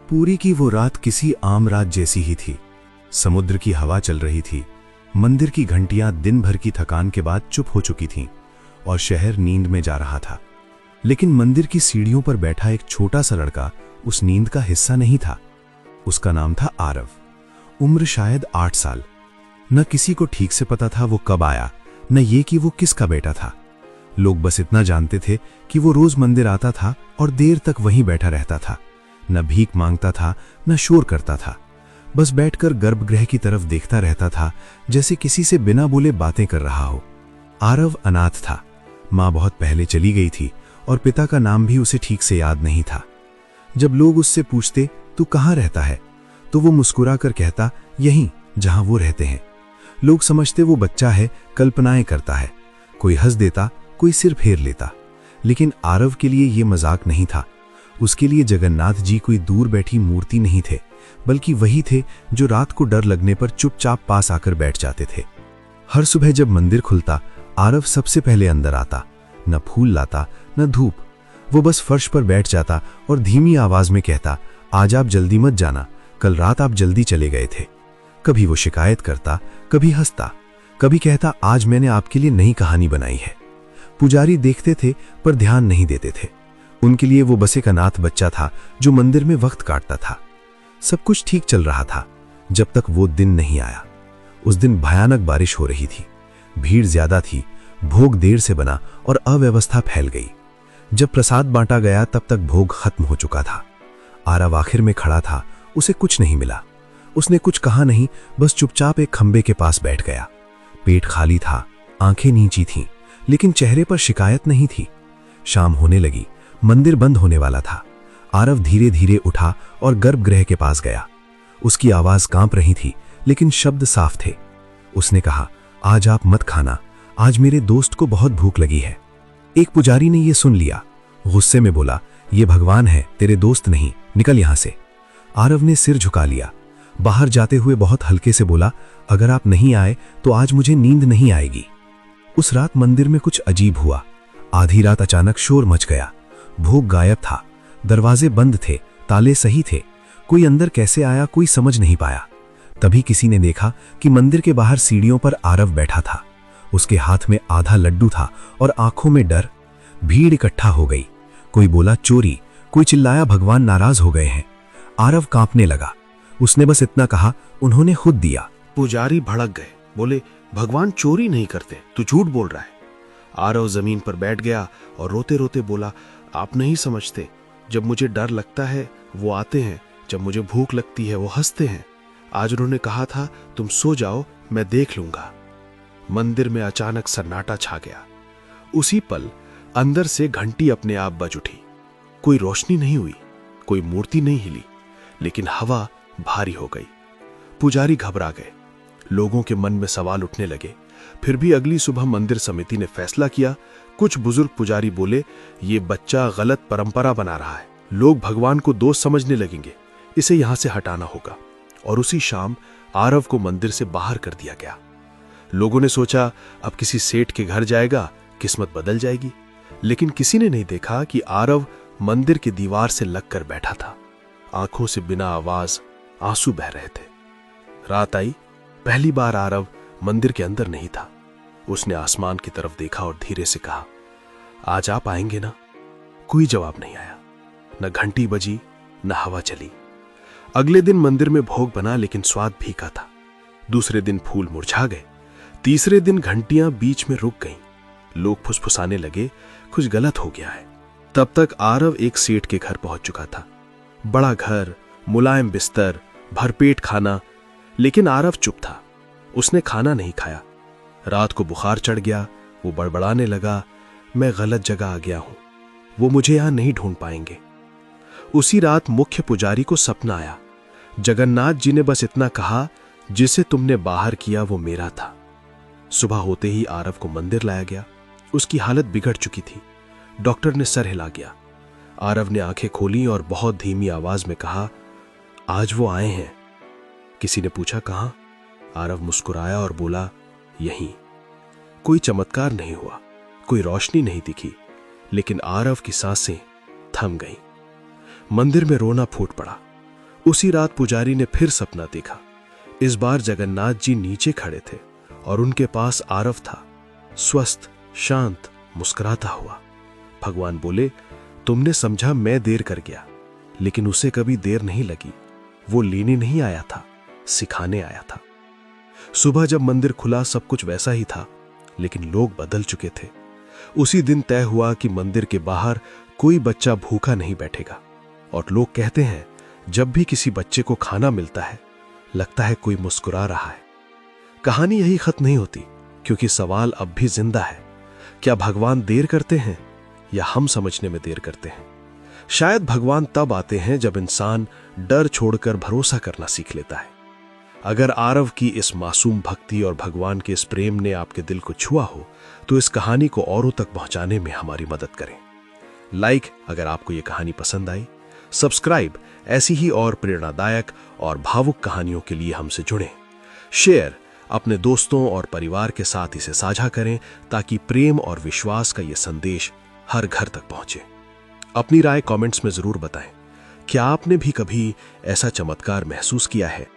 पूरी की वो रात किसी आम रात जैसी ही थी। समुद्र की हवा चल रही थी, मंदिर की घंटियां दिन भर की थकान के बाद चुप हो चुकी थीं और शहर नींद में जा रहा था। लेकिन मंदिर की सीढ़ियों पर बैठा एक छोटा सा लड़का उस नींद का हिस्सा नहीं था। उसका नाम था आरव। उम्र शायद 8 साल। न किसी को ठीक से पता था वो कब आया, न ये कि वो किसका बेटा था। लोग बस इतना जानते थे कि वो रोज मंदिर आता था और देर तक वहीं बैठा रहता था। न भीख मांगता था, न शोर करता था। बस बैठकर गर्भगृह की तरफ देखता रहता था, जैसे किसी से बिना बोले बातें कर रहा हो। आरव अनाथ था। माँ बहुत पहले चली गई थी और पिता का नाम भी उसे ठीक से याद नहीं था। जब लोग उससे पूछते तू कहाँ रहता है, तो वो मुस्कुरा कर कहता यहीं जहां वो रहते हैं। लोग समझते वो बच्चा है, कल्पनाएं करता है। कोई हंस देता, कोई सिर फेर लेता। लेकिन आरव के लिए ये मजाक नहीं था। उसके लिए जगन्नाथ जी कोई दूर बैठी मूर्ति नहीं थे, बल्कि वही थे जो रात को डर लगने पर चुपचाप पास आकर बैठ जाते थे। हर सुबह जब मंदिर खुलता, आरव सबसे पहले अंदर आता। न फूल लाता, न धूप। वो बस फर्श पर बैठ जाता और धीमी आवाज में कहता, आज आप जल्दी मत जाना, कल रात आप जल्दी चले गए थे। कभी वो शिकायत करता, कभी हंसता, कभी कहता आज मैंने आपके लिए नई कहानी बनाई है। पुजारी देखते थे पर ध्यान नहीं देते थे। उनके लिए वो बस एक अनाथ बच्चा था जो मंदिर में वक्त काटता था। सब कुछ ठीक चल रहा था जब तक वो दिन नहीं आया। उस दिन भयानक बारिश हो रही थी, भीड़ ज्यादा थी, भोग देर से बना और अव्यवस्था फैल गई। जब प्रसाद बांटा गया तब तक भोग खत्म हो चुका था। आरव आखिर में खड़ा था, उसे कुछ नहीं मिला। उसने कुछ कहा नहीं, बस चुपचाप एक खंबे के पास बैठ गया। पेट खाली था, आंखें नीची थीं, लेकिन चेहरे पर शिकायत नहीं थी। शाम होने लगी, मंदिर बंद होने वाला था। आरव धीरे धीरे उठा और गर्भगृह के पास गया। उसकी आवाज कांप रही थी, लेकिन शब्द साफ थे। उसने कहा, आज आप मत खाना, आज मेरे दोस्त को बहुत भूख लगी है। एक पुजारी ने यह सुन लिया, गुस्से में बोला, ये भगवान है, तेरे दोस्त नहीं, निकल यहां से। आरव ने सिर झुका लिया। बाहर जाते हुए बहुत हल्के से बोला, अगर आप नहीं आए तो आज मुझे नींद नहीं आएगी। उस रात मंदिर में कुछ अजीब हुआ। आधी रात अचानक शोर मच गया। भोग गायब था, दरवाजे बंद थे, ताले सही थे। कोई अंदर कैसे आया कोई समझ नहीं पाया। तभी किसी ने देखा कि मंदिर के बाहर सीढ़ियों पर आरव बैठा था। उसके हाथ में आधा लड्डू था और आंखों में डर। भीड़ इकट्ठा हो गई। कोई बोला चोरी, कोई चिल्लाया भगवान नाराज हो गए हैं। आरव कांपने लगा। उसने बस इतना कहा, उन्होंने खुद दिया। पुजारी भड़क गए, बोले भगवान चोरी नहीं करते, तू झूठ बोल रहा है। आरव जमीन पर बैठ गया और रोते रोते बोला, आप नहीं समझते, जब मुझे डर लगता है वो आते हैं, जब मुझे भूख लगती है वो हंसते हैं। आज उन्होंने कहा था तुम सो जाओ, मैं देख लूंगा। मंदिर में अचानक सन्नाटा छा गया। उसी पल अंदर से घंटी अपने आप बज उठी। कोई रोशनी नहीं हुई, कोई मूर्ति नहीं हिली, लेकिन हवा भारी हो गई। पुजारी घबरा गए। लोगों के मन में सवाल उठने लगे। फिर भी अगली सुबह मंदिर समिति ने फैसला किया। कुछ बुजुर्ग पुजारी बोले, ये बच्चा गलत परंपरा बना रहा है, लोग भगवान को दोस्त समझने लगेंगे, इसे यहां से हटाना होगा। और उसी शाम आरव को मंदिर से बाहर कर दिया गया। लोगों ने सोचा अब किसी सेठ के घर जाएगा, किस्मत बदल जाएगी। लेकिन किसी ने नहीं देखा कि आरव मंदिर की दीवार से लगकर बैठा था। आंखों से बिना आवाज आंसू बह रहे थे। रात आई। पहली बार आरव मंदिर के अंदर नहीं था। उसने आसमान की तरफ देखा और धीरे से कहा, आज आप आएंगे ना? कोई जवाब नहीं आया। न घंटी बजी, न हवा चली। अगले दिन मंदिर में भोग बना, लेकिन स्वाद फीका था। दूसरे दिन फूल मुरझा गए। तीसरे दिन घंटियां बीच में रुक गईं। लोग फुसफुसाने लगे, कुछ गलत हो गया है। तब तक आरव एक सेठ के घर पहुंच चुका था। बड़ा घर, मुलायम बिस्तर, भरपेट खाना, लेकिन आरव चुप था। उसने खाना नहीं खाया। रात को बुखार चढ़ गया। वो बड़बड़ाने लगा, मैं गलत जगह आ गया हूं, वो मुझे यहां नहीं ढूंढ पाएंगे। उसी रात मुख्य पुजारी को सपना आया। जगन्नाथ जी ने बस इतना कहा, जिसे तुमने बाहर किया वो मेरा था। सुबह होते ही आरव को मंदिर लाया गया। उसकी हालत बिगड़ चुकी थी। डॉक्टर ने सर हिला गया। आरव ने आंखें खोली और बहुत धीमी आवाज में कहा, आज वो आए हैं। किसी ने पूछा, कहां? आरव मुस्कुराया और बोला, यहीं। कोई चमत्कार नहीं हुआ, कोई रोशनी नहीं दिखी, लेकिन आरव की सांसें थम गईं। मंदिर में रोना फूट पड़ा। उसी रात पुजारी ने फिर सपना देखा। इस बार जगन्नाथ जी नीचे खड़े थे और उनके पास आरव था, स्वस्थ, शांत, मुस्कुराता हुआ। भगवान बोले, तुमने समझा मैं देर कर गया, लेकिन उसे कभी देर नहीं लगी। वो लेने नहीं आया था, सिखाने आया था। सुबह जब मंदिर खुला सब कुछ वैसा ही था, लेकिन लोग बदल चुके थे। उसी दिन तय हुआ कि मंदिर के बाहर कोई बच्चा भूखा नहीं बैठेगा। और लोग कहते हैं, जब भी किसी बच्चे को खाना मिलता है, लगता है कोई मुस्कुरा रहा है। कहानी यही खत्म नहीं होती, क्योंकि सवाल अब भी जिंदा है। क्या भगवान देर करते हैं या हम समझने में देर करते हैं? शायद भगवान तब आते हैं जब इंसान डर छोड़कर भरोसा करना सीख लेता है। अगर आरव की इस मासूम भक्ति और भगवान के इस प्रेम ने आपके दिल को छुआ हो, तो इस कहानी को औरों तक पहुंचाने में हमारी मदद करें। लाइक अगर आपको यह कहानी पसंद आई, सब्सक्राइब ऐसी ही और प्रेरणादायक और भावुक कहानियों के लिए हमसे जुड़ें। शेयर अपने दोस्तों और परिवार के साथ इसे साझा करें, ताकि प्रेम और विश्वास का यह संदेश हर घर तक पहुंचे। अपनी राय कमेंट्स में जरूर बताएं। क्या आपने भी कभी ऐसा चमत्कार महसूस किया है?